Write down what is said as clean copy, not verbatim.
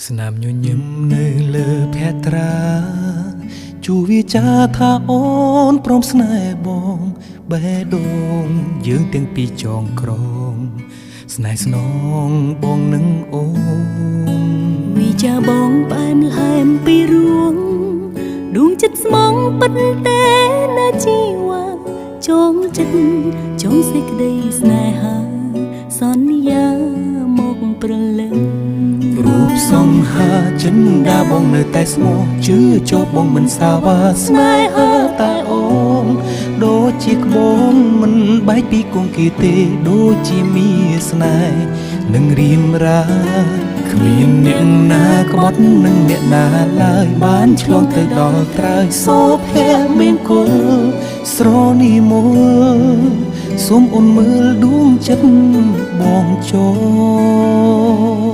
ស្នាមញញឹមនៅលើភ័ត្រាជួវាចាថាអូនព្រមស្នេហ៍បងបេះដូងយើងទាំងពីរចងក្រងស្នេហ៍ស្នងបងនឹងអូនវិចាបងបែមឡែមពីរួងដួងចិត្តស្មងពិតតែណាជីវ៉ាចងចិត្តចងសេចក្តីស្នេហាសន្យាមកព្រលឹងរូបសង្ហាចិនដាបងនៅតែស្មោះជឿចូលបងមិនសាវ៉ាស្នេហាតែអូនដូចជាក្បូនមិនបែកពីគង្គគាទេដូចជាមាស្នេហ៍នឹងរៀមរាគ្មានអ្នកណាក្បត់នឹងអ្នកណាឡើយបានឆ្លងទៅដល់ត្រើយសូភៈមានគុលស្រនីមួសូមអូនមើលដួងចិត្តបងចូល